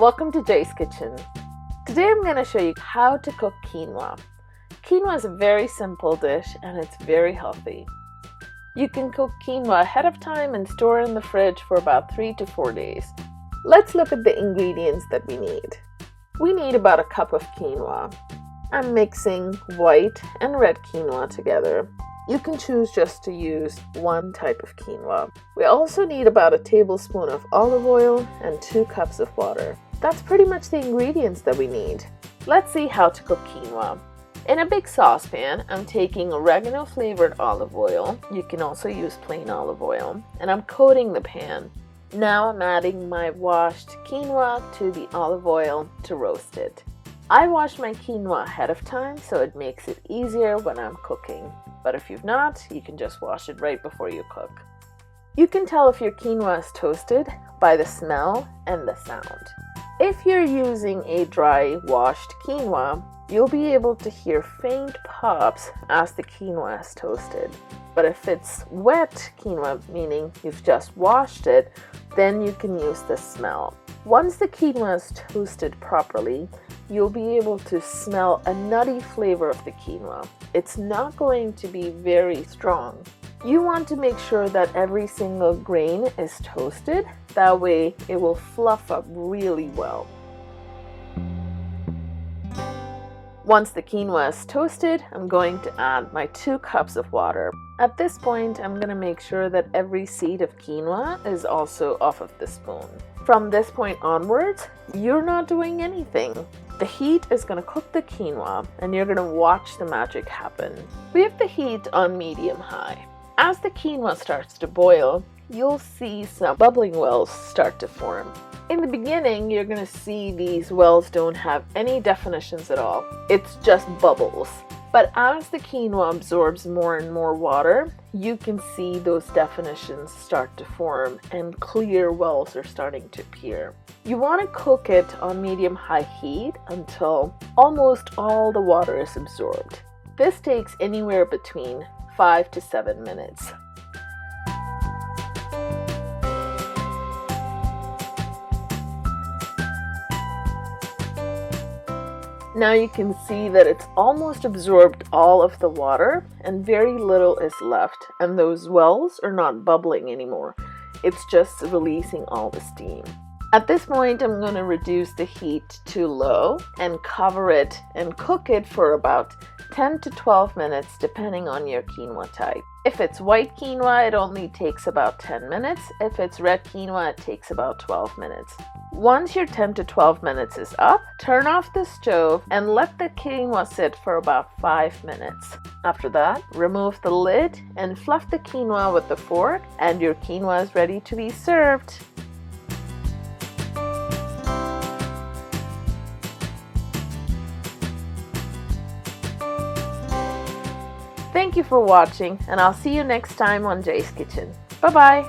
Welcome to Jay's Kitchen. Today I'm going to show you how to cook quinoa. Quinoa is a very simple dish and it's very healthy. You can cook quinoa ahead of time and store it in the fridge for about 3 to 4 days. Let's look at the ingredients that we need. We need about a cup of quinoa. I'm mixing white and red quinoa together. You can choose just to use one type of quinoa. We also need about a tablespoon of olive oil and 2 cups of water. That's pretty much the ingredients that we need. Let's see how to cook quinoa. In a big saucepan, I'm taking oregano flavored olive oil. You can also use plain olive oil. And I'm coating the pan. Now I'm adding my washed quinoa to the olive oil to roast it. I wash my quinoa ahead of time so it makes it easier when I'm cooking. But if you've not, you can just wash it right before you cook. You can tell if your quinoa is toasted by the smell and the sound. If you're using a dry washed quinoa, you'll be able to hear faint pops as the quinoa is toasted. But if it's wet quinoa, meaning you've just washed it, then you can use the smell. Once the quinoa is toasted properly, you'll be able to smell a nutty flavor of the quinoa. It's not going to be very strong. You want to make sure that every single grain is toasted. That way it will fluff up really well. Once the quinoa is toasted, I'm going to add my 2 cups of water. At this point, I'm going to make sure that every seed of quinoa is also off of the spoon. From this point onwards, you're not doing anything. The heat is going to cook the quinoa and you're going to watch the magic happen. We have the heat on medium-high. As the quinoa starts to boil, you'll see some bubbling wells start to form. In the beginning, you're going to see these wells don't have any definitions at all. It's just bubbles. But as the quinoa absorbs more and more water, you can see those definitions start to form and clear wells are starting to appear. You want to cook it on medium-high heat until almost all the water is absorbed. This takes anywhere between 5 to 7 minutes. Now you can see that it's almost absorbed all of the water and very little is left, and those wells are not bubbling anymore. It's just releasing all the steam. At this point, I'm going to reduce the heat to low and cover it and cook it for about 10 to 12 minutes depending on your quinoa type. If it's white quinoa, it only takes about 10 minutes. If it's red quinoa, it takes about 12 minutes. Once your 10 to 12 minutes is up, turn off the stove and let the quinoa sit for about 5 minutes. After that, remove the lid and fluff the quinoa with the fork, and your quinoa is ready to be served. Thank you for watching, and I'll see you next time on Jay's Kitchen. Bye-bye!